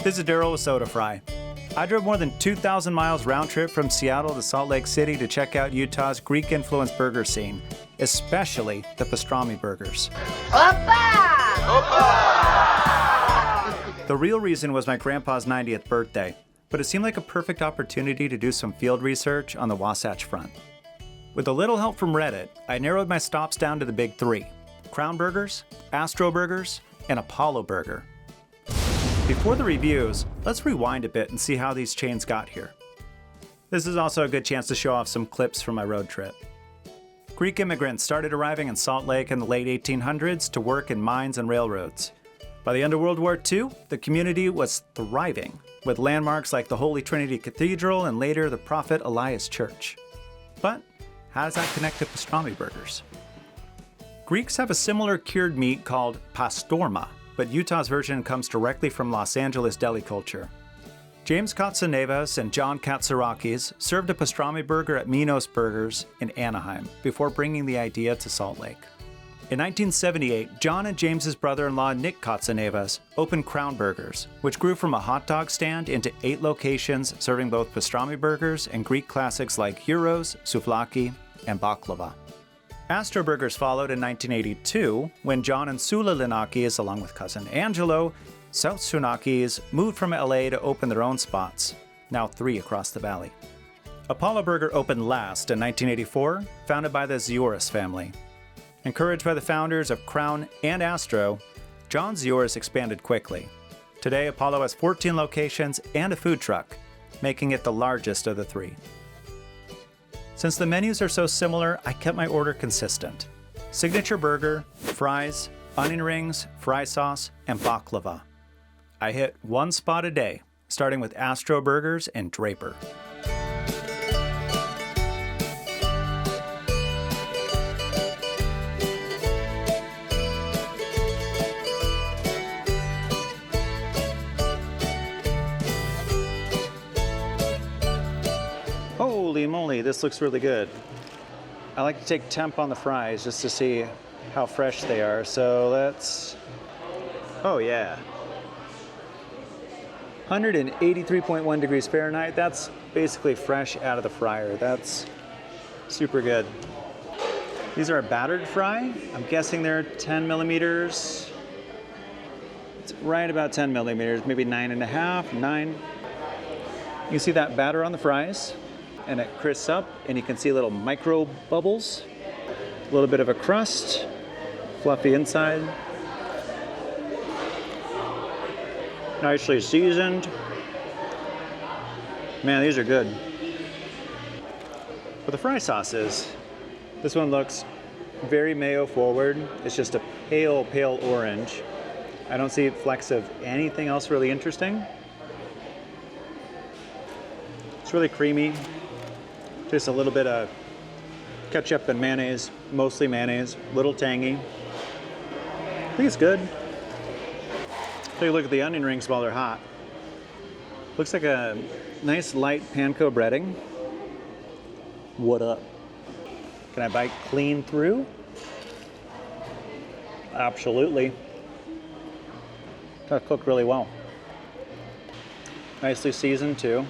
This is Daryl with Soda Fry. I drove more than 2,000 miles round trip from Seattle to Salt Lake City to check out Utah's Greek-influenced burger scene, especially the pastrami burgers. Opa! Opa! The real reason was my grandpa's 90th birthday, but it seemed like a perfect opportunity to do some field research on the Wasatch Front. With a little help from Reddit, I narrowed my stops down to the big three: Crown Burgers, Astro Burgers, and Apollo Burger. Before the reviews, let's rewind a bit and see how these chains got here. This is also a good chance to show off some clips from my road trip. Greek immigrants started arriving in Salt Lake in the late 1800s to work in mines and railroads. By the end of World War II, the community was thriving, with landmarks like the Holy Trinity Cathedral and later the Prophet Elias Church. But how does that connect to pastrami burgers? Greeks have a similar cured meat called pastorma, but Utah's version comes directly from Los Angeles deli culture. James Katsanevis and John Katsarakis served a pastrami burger at Minos Burgers in Anaheim before bringing the idea to Salt Lake. In 1978, John and James's brother-in-law Nick Katsanevis opened Crown Burgers, which grew from a hot dog stand into 8 locations serving both pastrami burgers and Greek classics like gyros, souvlaki, and baklava. Astro Burgers followed in 1982 when John and Sula Linakis, along with cousin Angelo, South Sunakis, moved from LA to open their own spots, now 3 across the valley. Apollo Burger opened last in 1984, founded by the Zioris family. Encouraged by the founders of Crown and Astro, John Zioris expanded quickly. Today, Apollo has 14 locations and a food truck, making it the largest of the 3. Since the menus are so similar, I kept my order consistent: signature burger, fries, onion rings, fry sauce, and baklava. I hit 1 spot a day, starting with Astro Burgers and Draper. Holy moly, this looks really good. I like to take temp on the fries just to see how fresh they are. So let's, oh yeah. 183.1 degrees Fahrenheit. That's basically fresh out of the fryer. That's super good. These are a battered fry. I'm guessing they're 10 millimeters. It's right about 10 millimeters, maybe 9.5, 9. You can see that batter on the fries, and it crisps up, and you can see little micro bubbles, a little bit of a crust, fluffy inside, nicely seasoned. Man, these are good. For the fry sauces, this one looks very mayo forward. It's just a pale, pale orange. I don't see flecks of anything else really interesting. It's really creamy. Just a little bit of ketchup and mayonnaise, mostly mayonnaise, a little tangy. I think it's good. Take a look at the onion rings while they're hot. Looks like a nice light panko breading. What up? Can I bite clean through? Absolutely. That cooked really well. Nicely seasoned too.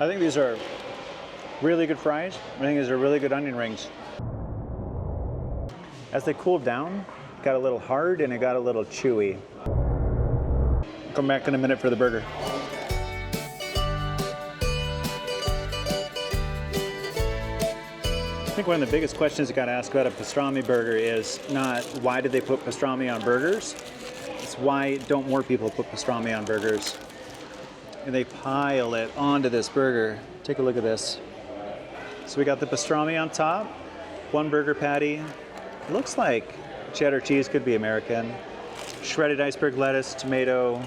I think these are really good fries. I think these are really good onion rings. As they cooled down, it got a little hard and it got a little chewy. Come back in a minute for the burger. I think one of the biggest questions you got to ask about a pastrami burger is not why did they put pastrami on burgers? It's why don't more people put pastrami on burgers? And they pile it onto this burger. Take a look at this. So we got the pastrami on top, 1 burger patty. It looks like cheddar cheese, could be American. Shredded iceberg lettuce, tomato,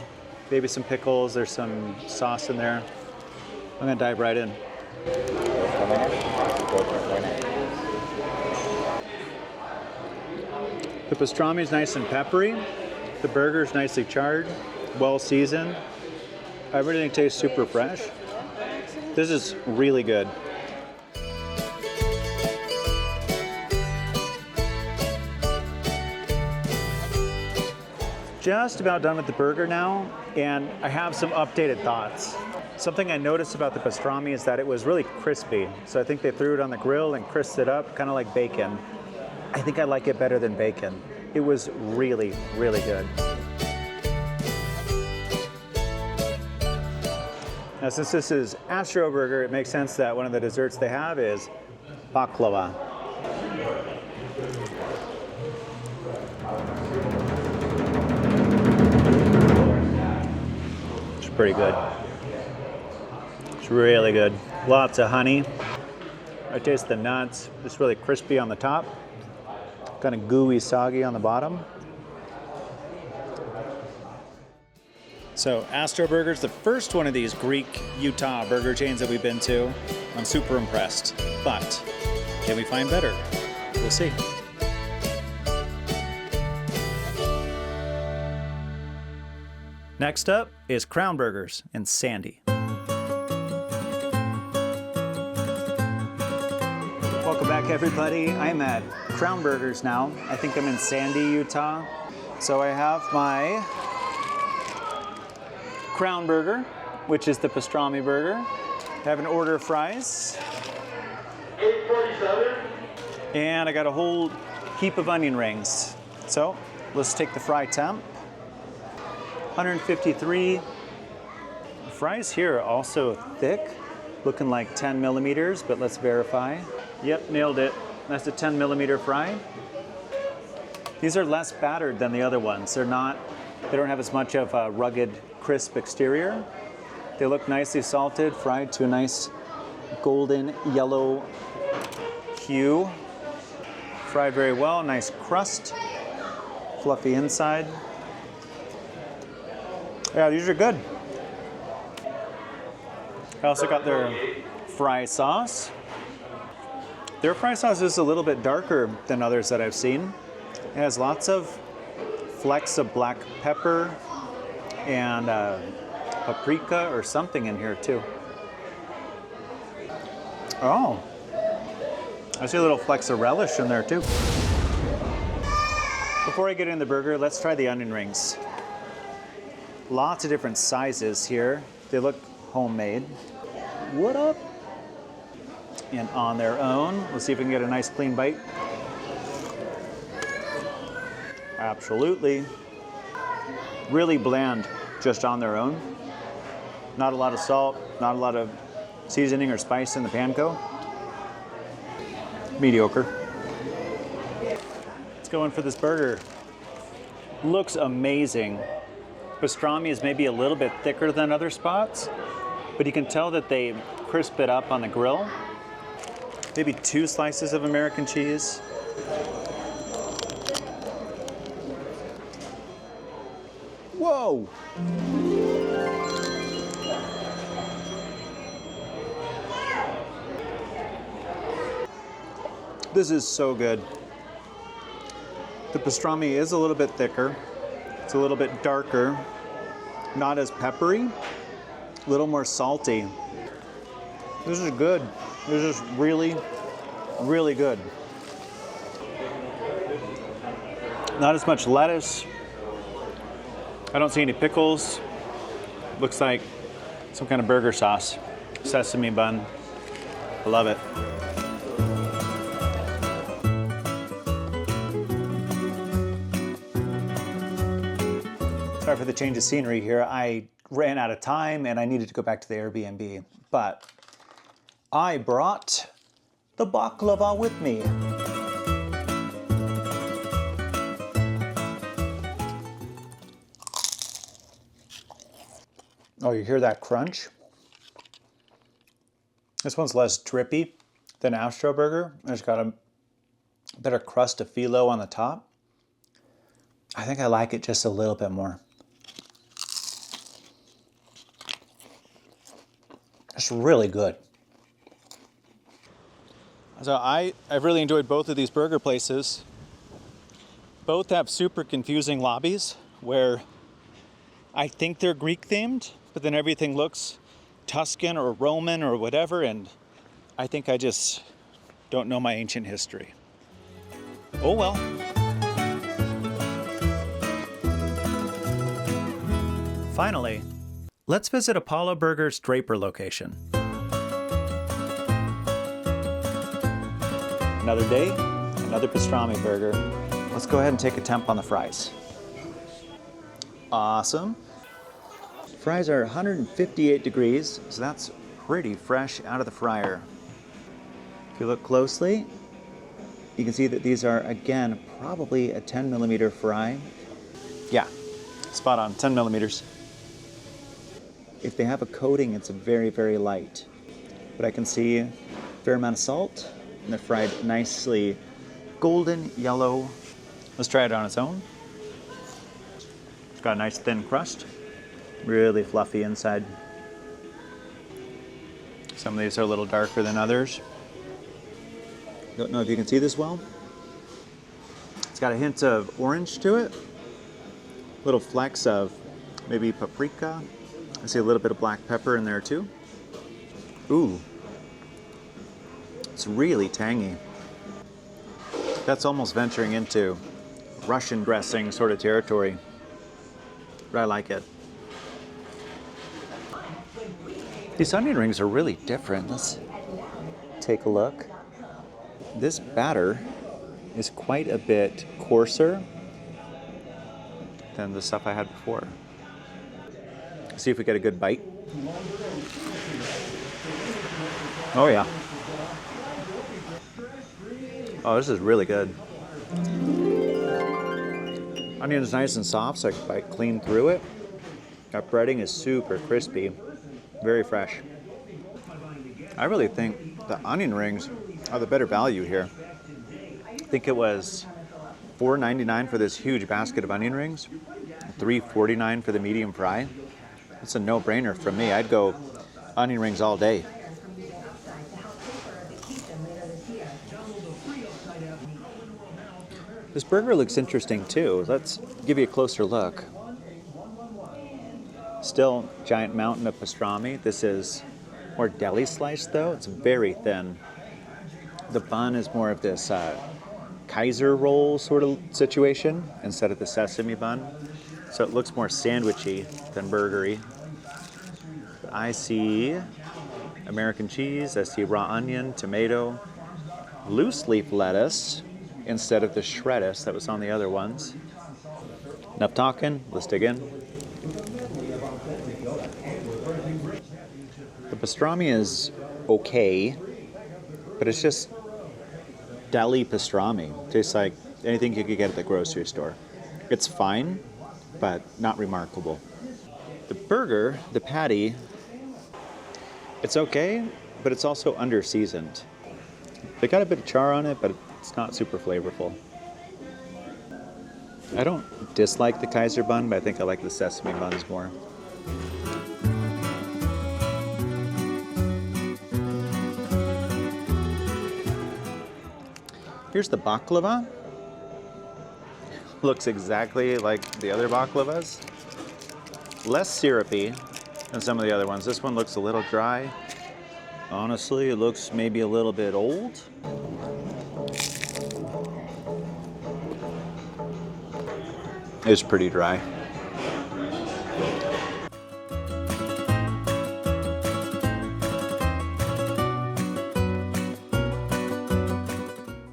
maybe some pickles. There's some sauce in there. I'm gonna dive right in. The pastrami is nice and peppery. The burger is nicely charred, well seasoned. Everything tastes super fresh. This is really good. just about done with the burger now, and I have some updated thoughts. Something I noticed about the pastrami is that it was really crispy. So I think they threw it on the grill and crisped it up, kind of like bacon. I think I like it better than bacon. It was really, really good. Now, since this is Astro Burger, it makes sense that one of the desserts they have is baklava. It's pretty good. It's really good. Lots of honey. I taste the nuts. Just really crispy on the top. Kind of gooey, soggy on the bottom. So Astro Burgers, the first one of these Greek Utah burger chains that we've been to. I'm super impressed, but can we find better? We'll see. Next up is Crown Burgers in Sandy. Welcome back, everybody. I'm at Crown Burgers now. I think I'm in Sandy, Utah. So I have my Crown Burger, which is the pastrami burger. I have an order of fries. $8.47. And I got a whole heap of onion rings. So let's take the fry temp. 153. The fries here are also thick, looking like 10 millimeters, but let's verify. Yep, nailed it. That's a 10 millimeter fry. These are less battered than the other ones. They don't have as much of a rugged, crisp exterior. They look nicely salted, fried to a nice golden yellow hue. Fried very well, nice crust, fluffy inside. Yeah, these are good. I also got their fry sauce. Their fry sauce is a little bit darker than others that I've seen. It has lots of flecks of black pepper and paprika or something in here too. Oh, I see little flecks of relish in there too. Before I get in the burger, let's try the onion rings. Lots of different sizes here. They look homemade. What up? And on their own, let's see if we can get a nice clean bite. Absolutely. Really bland just on their own. Not a lot of salt, not a lot of seasoning or spice in the panko. Mediocre. Let's go in for this burger. Looks amazing. Pastrami is maybe a little bit thicker than other spots, but you can tell that they crisp it up on the grill. Maybe 2 slices of American cheese. Whoa! This is so good. The pastrami is a little bit thicker. It's a little bit darker. Not as peppery. A little more salty. This is good. This is really, really good. Not as much lettuce. I don't see any pickles. Looks like some kind of burger sauce. Sesame bun. I love it. Sorry for the change of scenery here. I ran out of time and I needed to go back to the Airbnb, but I brought the baklava with me. Oh, you hear that crunch? This one's less drippy than Astro Burger. It's got a better crust of phyllo on the top. I think I like it just a little bit more. It's really good. So I've really enjoyed both of these burger places. Both have super confusing lobbies where I think they're Greek themed, but then everything looks Tuscan or Roman or whatever, and I think I just don't know my ancient history. Oh well. Finally, let's visit Apollo Burgers' Draper location. Another day, another pastrami burger. Let's go ahead and take a temp on the fries. Awesome. Fries are 158 degrees, so that's pretty fresh out of the fryer. If you look closely, you can see that these are, again, probably a 10 millimeter fry. Yeah, spot on, 10 millimeters. If they have a coating, it's very, very light. But I can see a fair amount of salt, and they're fried nicely golden yellow. Let's try it on its own. It's got a nice thin crust, really fluffy inside. Some of these are a little darker than others. Don't know if you can see this well. It's got a hint of orange to it. Little flecks of maybe paprika. I see a little bit of black pepper in there too. Ooh, it's really tangy. That's almost venturing into Russian dressing sort of territory, but I like it. These onion rings are really different. Let's take a look. This batter is quite a bit coarser than the stuff I had before. See if we get a good bite. Oh yeah. Oh, this is really good. Onion is nice and soft, so I can bite clean through it. That breading is super crispy, very fresh. I really think the onion rings are the better value here. I think it was $4.99 for this huge basket of onion rings, $3.49 for the medium fry. It's a no-brainer from me. I'd go onion rings all day. This burger looks interesting too. Let's give you a closer look. Still giant mountain of pastrami. This is more deli sliced though. It's very thin. The bun is more of this Kaiser roll sort of situation instead of the sesame bun. So it looks more sandwichy than burgery. But I see American cheese, I see raw onion, tomato, loose leaf lettuce instead of the shreddus that was on the other ones. Enough talking, let's dig in. The pastrami is okay, but it's just deli pastrami. Tastes like anything you could get at the grocery store. It's fine, but not remarkable. The burger, the patty, it's okay, but it's also under-seasoned. They got a bit of char on it, but it's not super flavorful. I don't dislike the Kaiser bun, but I think I like the sesame buns more. Here's the baklava. Looks exactly like the other baklavas. Less syrupy than some of the other ones. This one looks a little dry. Honestly, it looks maybe a little bit old. It's pretty dry.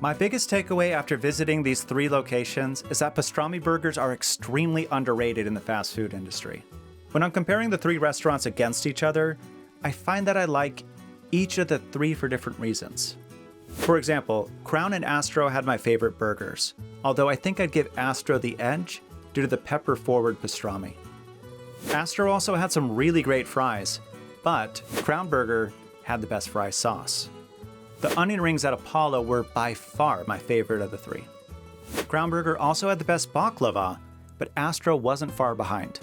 My biggest takeaway after visiting these 3 locations is that pastrami burgers are extremely underrated in the fast food industry. When I'm comparing the 3 restaurants against each other, I find that I like each of the 3 for different reasons. For example, Crown and Astro had my favorite burgers, although I think I'd give Astro the edge due to the pepper-forward pastrami. Astro also had some really great fries, but Crown Burger had the best fry sauce. The onion rings at Apollo were by far my favorite of the 3. Crown Burger also had the best baklava, but Astro wasn't far behind.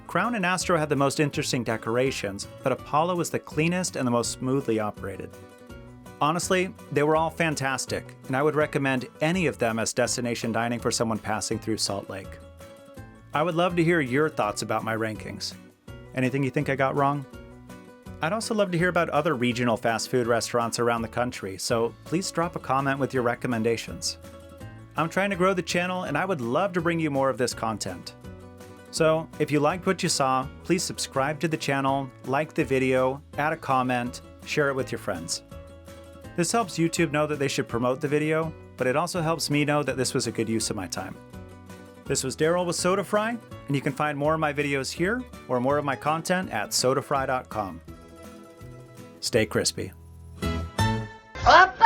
Crown and Astro had the most interesting decorations, but Apollo was the cleanest and the most smoothly operated. Honestly, they were all fantastic, and I would recommend any of them as destination dining for someone passing through Salt Lake. I would love to hear your thoughts about my rankings. Anything you think I got wrong? I'd also love to hear about other regional fast food restaurants around the country, so please drop a comment with your recommendations. I'm trying to grow the channel, and I would love to bring you more of this content. So if you liked what you saw, please subscribe to the channel, like the video, add a comment, share it with your friends. This helps YouTube know that they should promote the video, but it also helps me know that this was a good use of my time. This was Daryl with Soda Fry, and you can find more of my videos here or more of my content at sodafry.com. Stay crispy. Up!